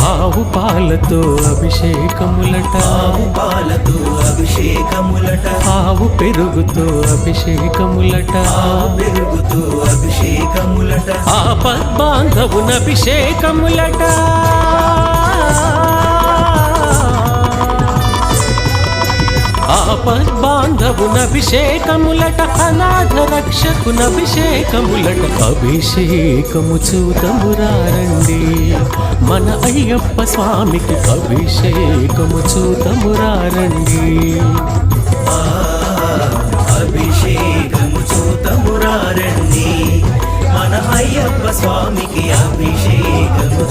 ఆవు పాలతో అభిషేకములట, ఆవు పాలతో అభిషేకములట, ఆవు పెరుగుతో అభిషేకములట, ఆవు పెరుగుతో అభిషేకములట, ఆపద్బాంధవున అభిషేకములట, ఆపద్బాంధవున అభిషేకములట, అనాథ రక్షకున అభిషేకములట. అభిషేకము చూతమురారండి, మన అయ్యప్ప స్వామికి అభిషేకము చూతమురారండి. అభిషేకము చూతమురారండి, మన అయ్యప్ప స్వామికి అభిషేకము